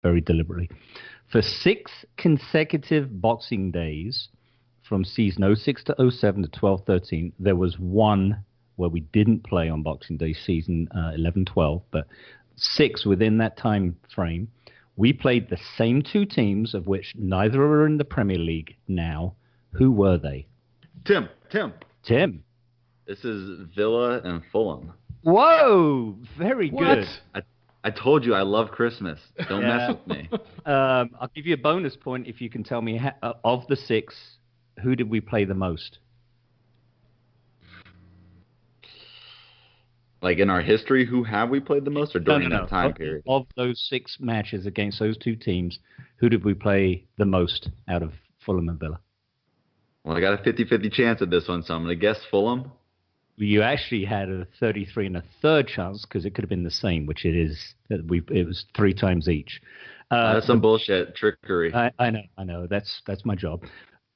very deliberately. For 6 consecutive Boxing Days from season '06 to '07 to 12-13, there was one where we didn't play on Boxing Day, season 11-12, but 6 within that time frame. We played the same 2 teams, of which neither are in the Premier League now. Who were they? Tim. This is Villa and Fulham. Whoa! Very good. I told you I love Christmas. Don't mess with me. I'll give you a bonus point if you can tell me, of the 6, who did we play the most? Like in our history, who have we played the most, or during that time period? Of those 6 matches against those 2 teams, who did we play the most out of Fulham and Villa? Well, I got a 50-50 chance at this one, so I'm going to guess Fulham. You actually had a 33 1/3 chance because it could have been the same, which it is. It was 3 times each. That's some bullshit trickery. I know. That's my job.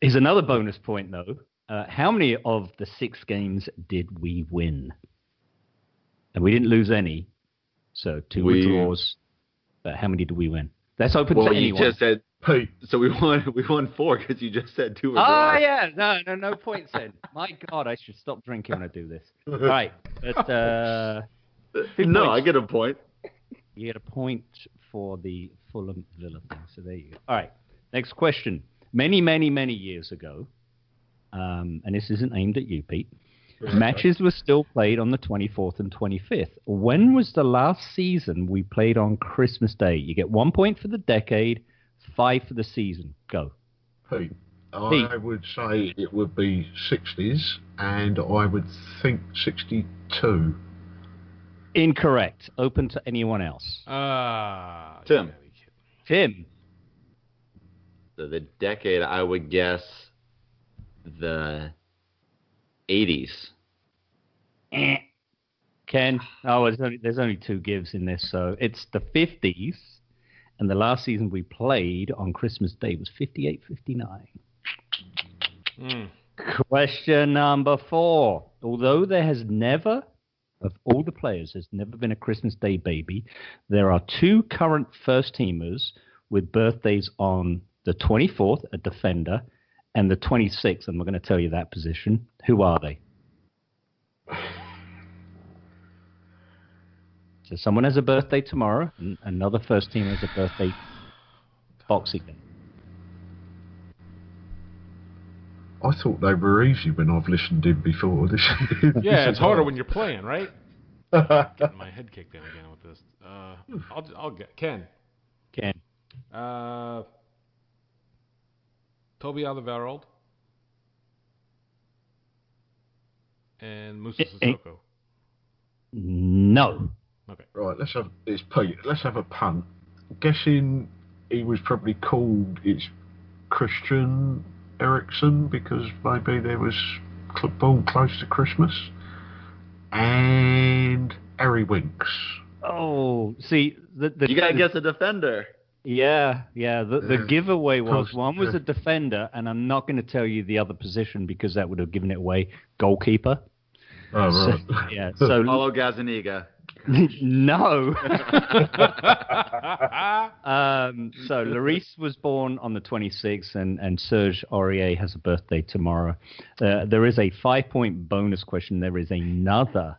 Here's another bonus point, though. How many of the 6 games did we win? And we didn't lose any, so 2 draws. But how many did we win? That's open to anyone. You just said, so we won 4 because you just said 2 were draws. Oh, yeah. No points then. My God, I should stop drinking when I do this. All right. But, no, I get a point. You get a point for the Fulham Villa thing. So there you go. All right. Next question. Many, many, many years ago, and this isn't aimed at you, Pete, matches were still played on the 24th and 25th. When was the last season we played on Christmas Day? You get 1 point for the decade, 5 for the season. Go. Pete, I would say it would be 60s, and I would think 62. Incorrect. Open to anyone else. Tim. Tim. So the decade, I would guess the 80s. Ken. Oh, there's only 2 gives in this, so it's the 50s, and the last season we played on Christmas Day was 58-59. Question number 4. Although there has never, of all the players, there's never been a Christmas Day baby, there are 2 current first-teamers with birthdays on the 24th, a defender, and the 26th, I'm not going to tell you that position. Who are they? So someone has a birthday tomorrow, and another first team has a birthday Boxing Day. I thought they were easy when I've listened in before. Yeah, it's harder when you're playing, right? Getting my head kicked in again with this. I'll get Ken. Toby Alderweireld and Musa Sissoko. No. Okay. Right, it's Pete. Let's have a punt. Guessing he was probably called Christian Eriksen because maybe there was born close to Christmas. And Harry Winks. Oh, see, you gotta guess a defender. Yeah. The giveaway was one was a defender, and I'm not going to tell you the other position because that would have given it away. Goalkeeper. Oh, right. So Paulo Gazzaniga. No. So Lloris was born on the 26th, and Serge Aurier has a birthday tomorrow. There is a 5-point bonus question. There is another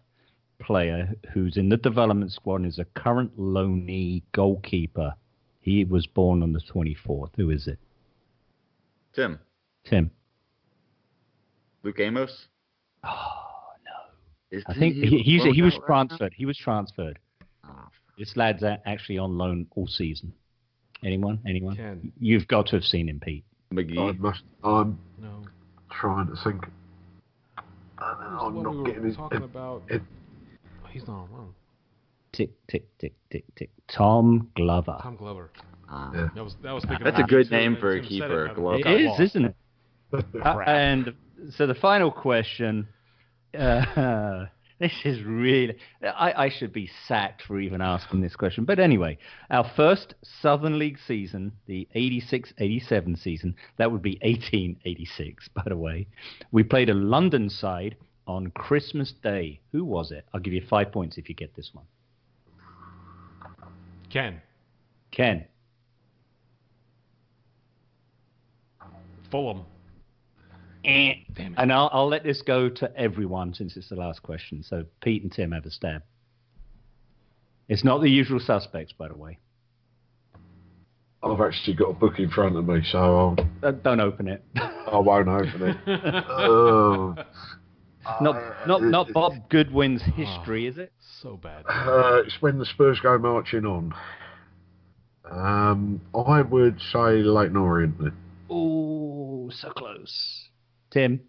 player who's in the development squad and is a current loanee goalkeeper. He was born on the 24th. Who is it? Tim. Luke Amos? Oh, no. I think he was transferred. He was transferred. This lad's actually on loan all season. Anyone? Ken. You've got to have seen him, Pete. McGee. I'm trying to think. I'm not getting his... talking about... He's not on loan. Tick, tick, tick, tick, tick. Tom Glover. Yeah. That was That's a good name for a keeper. It is, isn't it? And so the final question. This is really... I should be sacked for even asking this question. But anyway, our first Southern League season, the 86-87 season, that would be 1886, by the way. We played a London side on Christmas Day. Who was it? I'll give you 5 points if you get this one. Ken. Fulham. Damn it. And I'll let this go to everyone since it's the last question. So Pete and Tim have a stab. It's not the usual suspects, by the way. I've actually got a book in front of me, so Don't open it. I won't open it. Oh. Not Bob Goodwin's history, is it? So bad. It's when the Spurs go marching on. I would say Leyton Orient. Oh, so close. Tim?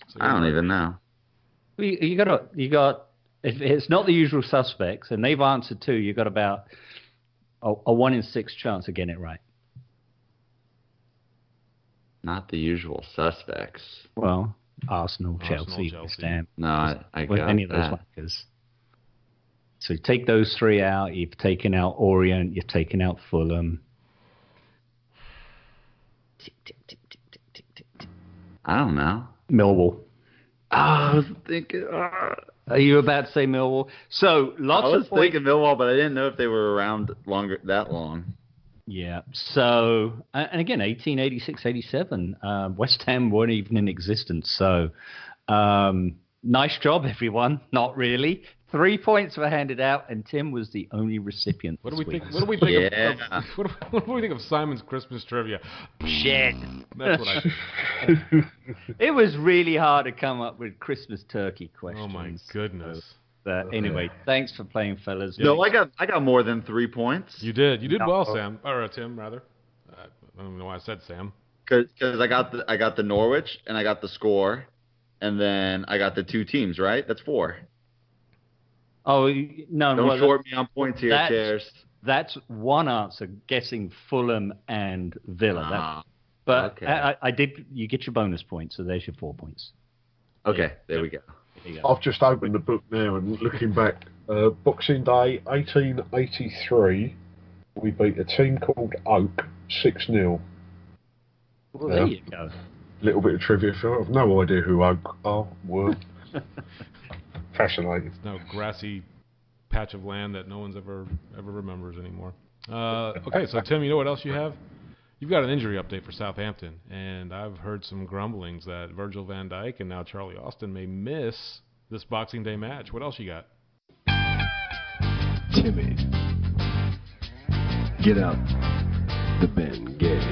So I don't even know. You got. If it's not the usual suspects, and they've answered two, you got about a 1 in 6 chance of getting it right. Not the usual suspects. Well, Arsenal, Chelsea, West Ham. No, I got any of those wankers. So take those 3 out. You've taken out Orient. You've taken out Fulham. I don't know. Millwall. I was thinking. Are you about to say Millwall? So lots I was of points. thinking Millwall, but I didn't know if they were around that long. Yeah. So, and again, 1886, 87, West Ham weren't even in existence. So, nice job, everyone. Not really. 3 points were handed out, and Tim was the only recipient. What do we this week. think? What do we think Yeah. what do we think of Simon's Christmas trivia? Shit. That's what I. It was really hard to come up with Christmas turkey questions. Oh my goodness. But anyway, thanks for playing, fellas. No, I got more than 3 points. You did. You did well, Sam. Or Tim, rather. I don't know why I said Sam. Because I got the Norwich and I got the score, and then I got the 2 teams. Right? That's 4. Oh no! Don't short me on points here, Chairs. That's one answer. Guessing Fulham and Villa. But okay. I did. You get your bonus point, so there's your 4 points. Okay, there we go. I've just opened the book now and looking back. Boxing Day 1883, we beat a team called Oak 6-0. Well, there you go. Little bit of trivia for I've no idea who Oak were. Fascinating. It's no grassy patch of land that no one's ever remembers anymore. Okay, so Tim, you know what else you have? You've got an injury update for Southampton, and I've heard some grumblings that Virgil van Dijk and now Charlie Austin may miss this Boxing Day match. What else you got? Timmy, get out the Bengay.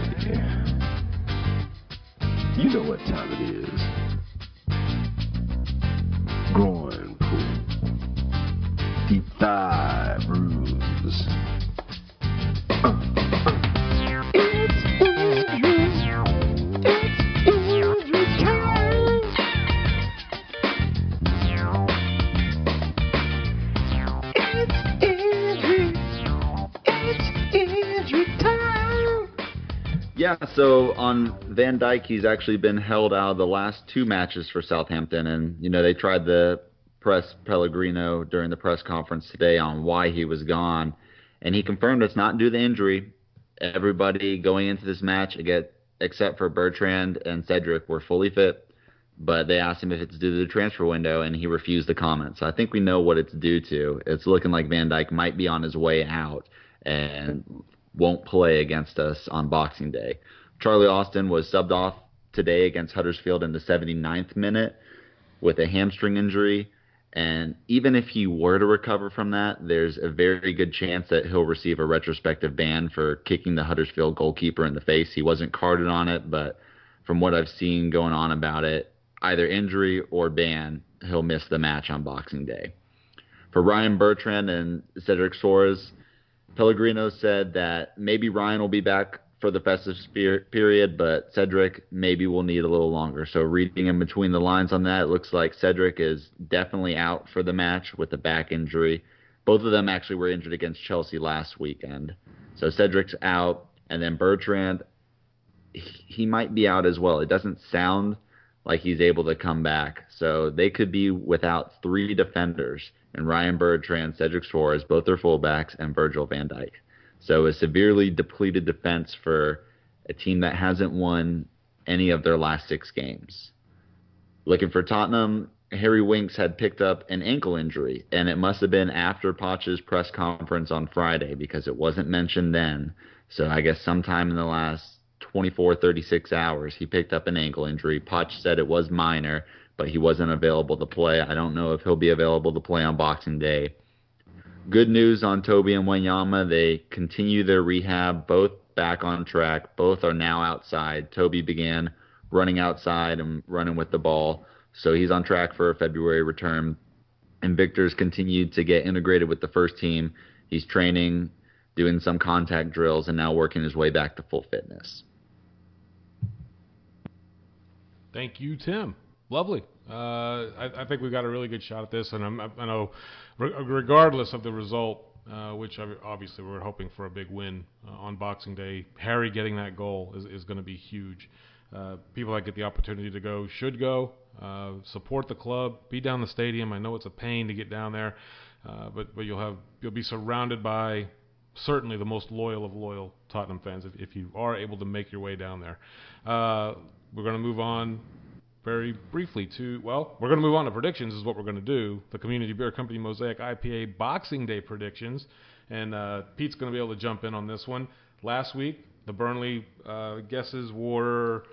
You know what time it is. Groin pull, deep thigh bruise. Yeah, so on Van Dijk, he's actually been held out of the last 2 matches for Southampton, and they tried to press Pellegrino during the press conference today on why he was gone, and he confirmed it's not due to injury. Everybody going into this match, except for Bertrand and Cedric, were fully fit, but they asked him if it's due to the transfer window, and he refused to comment. So I think we know what it's due to. It's looking like Van Dijk might be on his way out and won't play against us on Boxing Day. Charlie Austin was subbed off today against Huddersfield in the 79th minute with a hamstring injury, and even if he were to recover from that, there's a very good chance that he'll receive a retrospective ban for kicking the Huddersfield goalkeeper in the face. He wasn't carded on it, but from what I've seen going on about it, either injury or ban, he'll miss the match on Boxing Day. For Ryan Bertrand and Cedric Soares, Pellegrino said that maybe Ryan will be back for the festive period, but Cedric maybe will need a little longer. So reading in between the lines on that, it looks like Cedric is definitely out for the match with a back injury. Both of them actually were injured against Chelsea last weekend. So Cedric's out, and then Bertrand, he might be out as well. It doesn't sound like he's able to come back. So they could be without 3 defenders, and Ryan Bertrand, Cedric Soares, both their fullbacks, and Virgil van Dijk. So a severely depleted defense for a team that hasn't won any of their last 6 games. Looking for Tottenham, Harry Winks had picked up an ankle injury, and it must have been after Poch's press conference on Friday because it wasn't mentioned then. So I guess sometime in the last 24, 36 hours. He picked up an ankle injury. Poch said it was minor, but he wasn't available to play. I don't know if he'll be available to play on Boxing Day. Good news on Toby and Wanyama. They continue their rehab, both back on track. Both are now outside. Toby began running outside and running with the ball, so he's on track for a February return. And Victor's continued to get integrated with the first team. He's training, doing some contact drills, and now working his way back to full fitness. Thank you, Tim. Lovely. I think we've got a really good shot at this, and I know regardless of the result, which obviously we're hoping for a big win on Boxing Day, Harry getting that goal is going to be huge. People that get the opportunity to go should go, support the club, be down the stadium. I know it's a pain to get down there, but you'll be surrounded by certainly the most loyal of loyal Tottenham fans if you are able to make your way down there. We're going to move on very briefly we're going to move on to predictions is what we're going to do. The Community Beer Company Mosaic IPA Boxing Day predictions. And Pete's going to be able to jump in on this one. Last week, the Burnley guesses were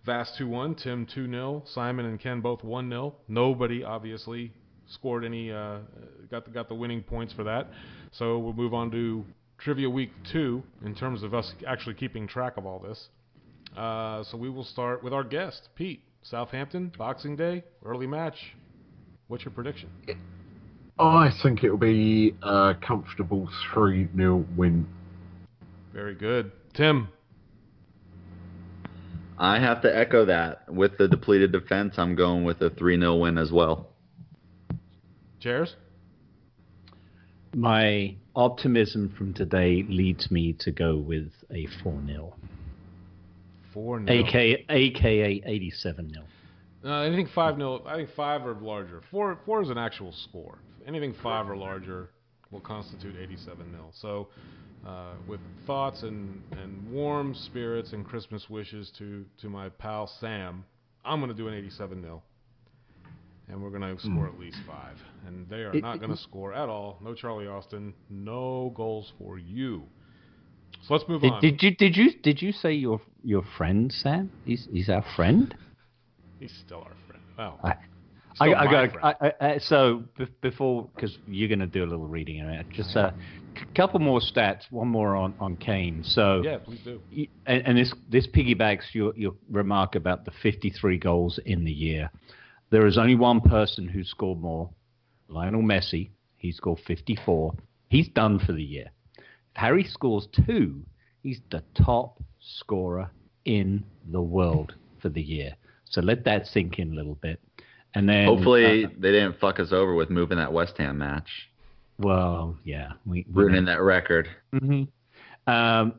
Vass 2-1, Tim 2-0, Simon and Ken both 1-0. Nobody, obviously, scored any, got the winning points for that. So we'll move on to Trivia Week 2 in terms of us actually keeping track of all this. So we will start with our guest, Pete. Southampton, Boxing Day, early match. What's your prediction? I think it'll be a comfortable 3-0 win. Very good. Tim? I have to echo that. With the depleted defense, I'm going with a 3-0 win as well. Chairs? My optimism from today leads me to go with a 4-0. 4-0. AKA 87-0. Anything 5-0, I think 5 or larger. 4 is an actual score. Anything 5 or larger will constitute 87-0. So with thoughts and warm spirits and Christmas wishes to my pal Sam, I'm going to do an 87-0. And we're going to score at least 5. And they are not going to score at all. No Charlie Austin. No goals for you. So let's move on. Did you say your friend Sam? He's our friend. He's still our friend. Well, so before, because you're going to do a little reading in it, just a couple more stats. One more on Kane. So yeah, please do. And this piggybacks your remark about the 53 goals in the year. There is only one person who scored more, Lionel Messi. He scored 54. He's done for the year. Harry scores 2, he's the top scorer in the world for the year. So let that sink in a little bit. And then hopefully they didn't fuck us over with moving that West Ham match. Well, yeah. Ruining that record. Mm-hmm.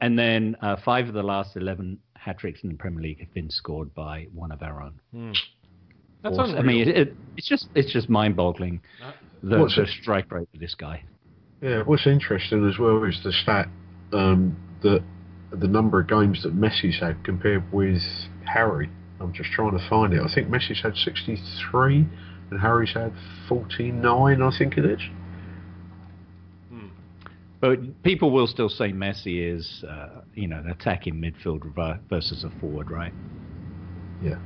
And then 5 of the last 11 hat-tricks in the Premier League have been scored by one of our own. That's awesome. I mean, it's just mind-boggling the strike rate of this guy. Yeah, what's interesting as well is the stat that the number of games that Messi's had compared with Harry. I'm just trying to find it. I think Messi's had 63 and Harry's had 49, I think it is. But people will still say Messi is, an attacking midfielder versus a forward, right? Yeah.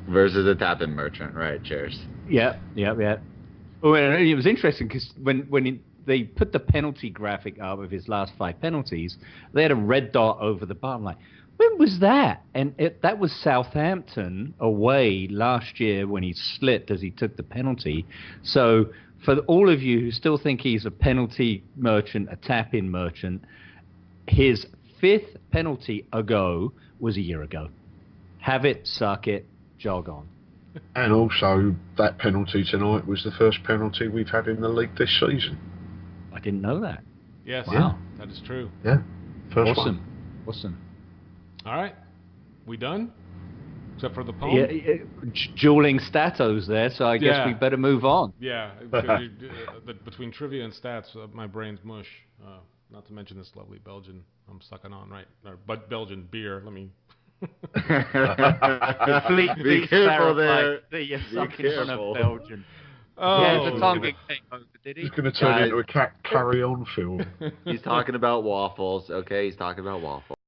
Versus a tapping merchant, right? Cheers. Yeah. Oh, and it was interesting because when they put the penalty graphic up of his last 5 penalties, they had a red dot over the bar. I'm like, when was that? And that was Southampton away last year when he slipped as he took the penalty. So for all of you who still think he's a penalty merchant, a tap-in merchant, his 5th penalty ago was a year ago. Have it, suck it, jog on. And also, that penalty tonight was the first penalty we've had in the league this season. I didn't know that. Yes, wow. That is true. Yeah, first one. Awesome. All right, we done? Except for the poem? Yeah, dueling statos there, so I guess we better move on. Yeah, between trivia and stats, my brain's mush. Not to mention this lovely Belgian I'm sucking on, right? But Belgian beer, let me... Be careful there. You're sucking on a Belgian. Oh, yeah, the tongue came over, did he? He's going to turn into a carry-on film. He's talking about waffles, okay? He's talking about waffles.